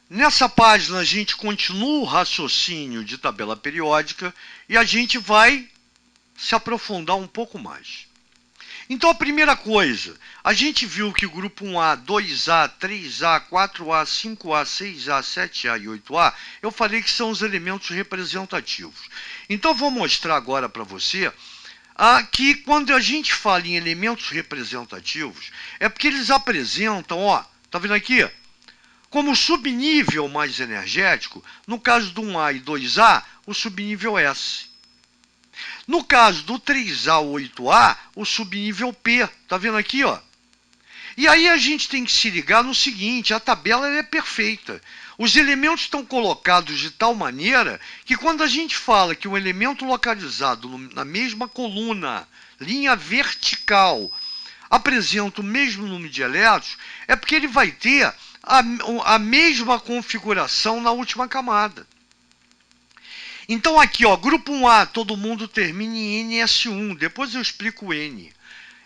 Nessa página a gente continua o raciocínio de tabela periódica e a gente vai se aprofundar um pouco mais. Então a primeira coisa, a gente viu que o grupo 1A, 2A, 3A, 4A, 5A, 6A, 7A e 8A, eu falei que são os elementos representativos. Então eu vou mostrar agora para você que quando a gente fala em elementos representativos, é porque eles apresentam, ó, tá vendo aqui? Como subnível mais energético, no caso do 1A e 2A, o subnível S. No caso do 3A, 8A, o subnível P. Tá vendo aqui, ó? E aí a gente tem que se ligar no seguinte, a tabela é perfeita. Os elementos estão colocados de tal maneira que quando a gente fala que um elemento localizado na mesma coluna, linha vertical, apresenta o mesmo número de elétrons, é porque ele vai ter a mesma configuração na última camada. Então aqui, ó, grupo 1A, todo mundo termina em NS1, depois eu explico o N.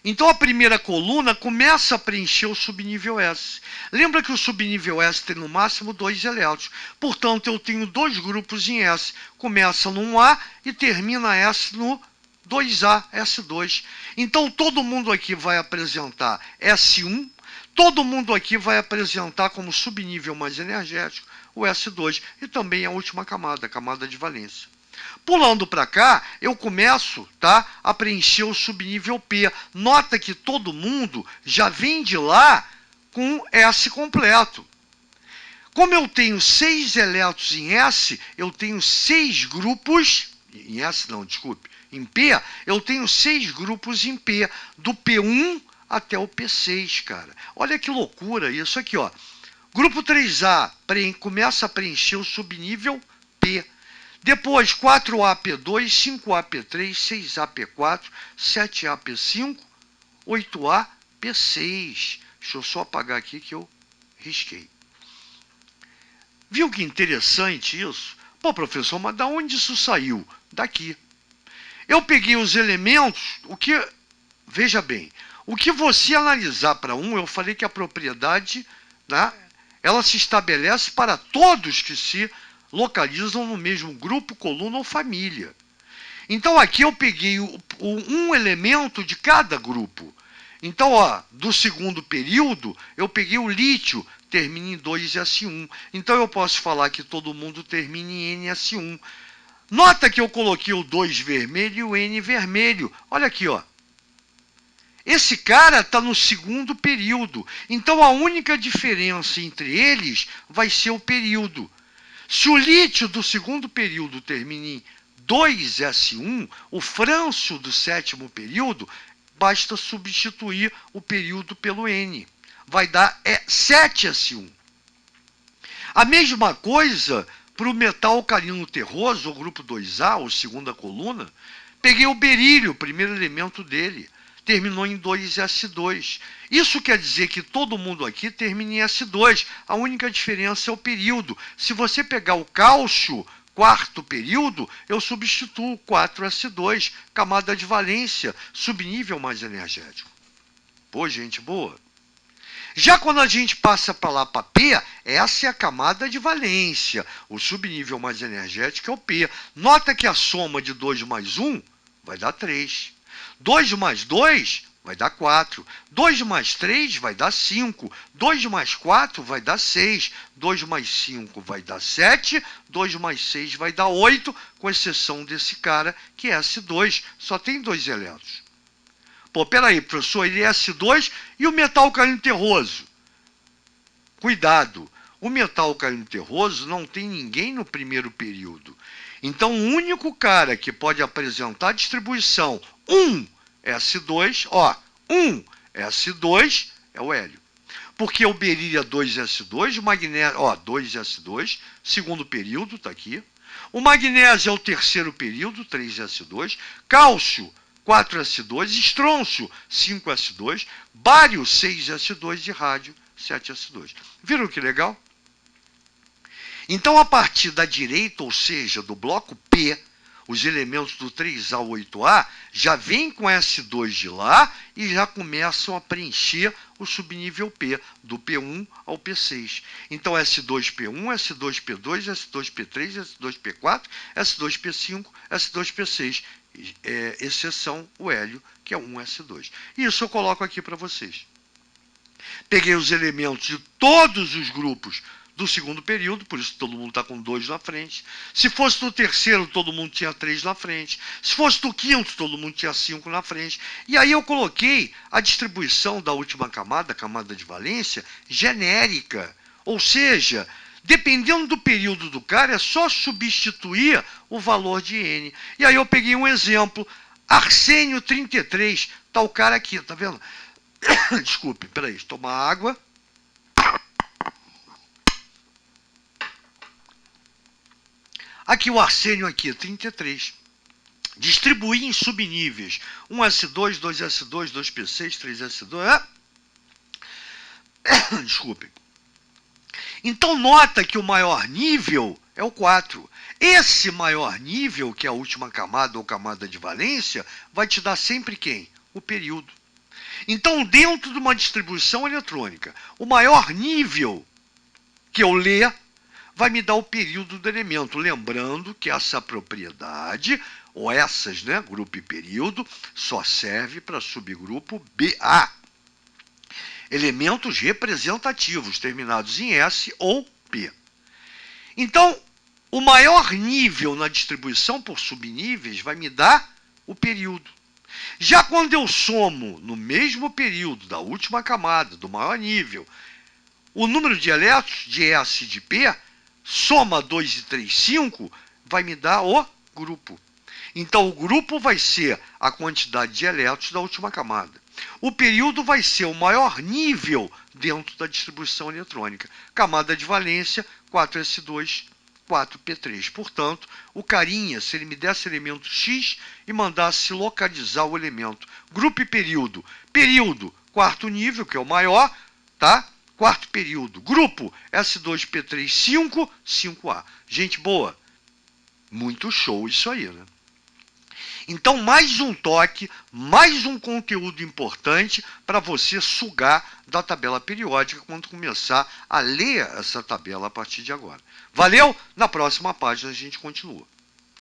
Então a primeira coluna começa a preencher o subnível S. Lembra que o subnível S tem no máximo 2 elétrons. Portanto, eu tenho dois grupos em S. Começa no 1A e termina S no 2A, S2. Então todo mundo aqui vai apresentar S1, todo mundo aqui vai apresentar como subnível mais energético o S2 e também a última camada, a camada de valência. Pulando para cá, eu começo, tá, a preencher o subnível P. Nota que todo mundo já vem de lá com S completo. Como eu tenho 6 elétrons em S, eu tenho 6 grupos, em S não, desculpe, em P, eu tenho 6 grupos em P, do P1 até o P6, cara. Olha que loucura isso aqui, ó. Grupo 3A começa a preencher o subnível P. Depois 4AP2, 5AP3, 6AP4, 7AP5, 8AP6. Deixa eu só apagar aqui que eu risquei. Viu que interessante isso? Pô, professor, mas da onde isso saiu? Daqui. Eu peguei os elementos, veja bem, o que você analisar para eu falei que a propriedade, né, ela se estabelece para todos que se localizam no mesmo grupo, coluna ou família. Então aqui eu peguei um elemento de cada grupo. Então, ó, do segundo período, eu peguei o lítio, termina em 2S1. Então eu posso falar que todo mundo termina em NS1. Nota que eu coloquei o 2 vermelho e o N vermelho. Olha aqui, ó. Esse cara está no segundo período. Então a única diferença entre eles vai ser o período. Se o lítio do segundo período termina em 2S1, o frâncio do sétimo período, basta substituir o período pelo N. Vai dar 7S1. A mesma coisa para o metal alcalino terroso, o grupo 2A, ou segunda coluna. Peguei o berílio, o primeiro elemento dele. Terminou em 2S2. Isso quer dizer que todo mundo aqui termina em S2. A única diferença é o período. Se você pegar o cálcio, quarto período, eu substituo 4S2, camada de valência, subnível mais energético. Pô, gente boa. Já quando a gente passa para lá para P, essa é a camada de valência. O subnível mais energético é o P. Nota que a soma de 2 mais 1 vai dar 3. 2 mais 2 vai dar 4. 2 mais 3 vai dar 5. 2 mais 4 vai dar 6. 2 mais 5 vai dar 7. 2 mais 6 vai dar 8, com exceção desse cara que é S2. Só tem 2 elétrons. Pô, peraí, professor, ele é S2 e o metal alcalino terroso? Cuidado, o metal alcalino terroso não tem ninguém no primeiro período. Então, o único cara que pode apresentar a distribuição 1S2, ó, 1S2 é o hélio. Porque o berílio é 2S2, o magnésio, ó, 2S2, segundo período, tá aqui. O magnésio é o terceiro período, 3S2. Cálcio, 4S2, estrôncio, 5S2, bário, 6S2 e rádio, 7S2. Viram que legal? Então, a partir da direita, ou seja, do bloco P, os elementos do 3A ao 8A, já vêm com S2 de lá e já começam a preencher o subnível P, do P1 ao P6. Então, S2P1, S2P2, S2P3, S2P4, S2P5, S2P6. Exceção o hélio, que é 1S2. Isso eu coloco aqui para vocês. Peguei os elementos de todos os grupos do segundo período, por isso todo mundo está com 2 na frente. Se fosse do terceiro, todo mundo tinha 3 na frente. Se fosse do quinto, todo mundo tinha 5 na frente. E aí eu coloquei a distribuição da última camada, a camada de valência, genérica. Ou seja, dependendo do período do cara, é só substituir o valor de N. E aí eu peguei um exemplo, arsênio 33, tá o cara aqui, tá vendo? Desculpe, peraí, tomar água. Aqui o arsênio aqui, 33. Distribuir em subníveis. 1S2, 2S2, 2P6, 3S2. Desculpe. Então nota que o maior nível é o 4. Esse maior nível, que é a última camada ou camada de valência, vai te dar sempre quem? O período. Então, dentro de uma distribuição eletrônica, o maior nível que eu ler vai me dar o período do elemento. Lembrando que essa propriedade, ou essas, né, grupo e período, só serve para subgrupo BA. Elementos representativos, terminados em S ou P. Então, o maior nível na distribuição por subníveis vai me dar o período. Já quando eu somo no mesmo período da última camada, do maior nível, o número de elétrons de S e de P, soma 2 e 3, 5, vai me dar o grupo. Então, o grupo vai ser a quantidade de elétrons da última camada. O período vai ser o maior nível dentro da distribuição eletrônica. Camada de valência, 4S2, 4P3. Portanto, o carinha, se ele me desse elemento X e mandasse localizar o elemento grupo e período, período, quarto nível, que é o maior, tá? Quarto período, grupo, S2P3, 5, 5A. Gente boa, muito show isso aí, né? Então, mais um toque, mais um conteúdo importante para você sugar da tabela periódica quando começar a ler essa tabela a partir de agora. Valeu? Na próxima página a gente continua.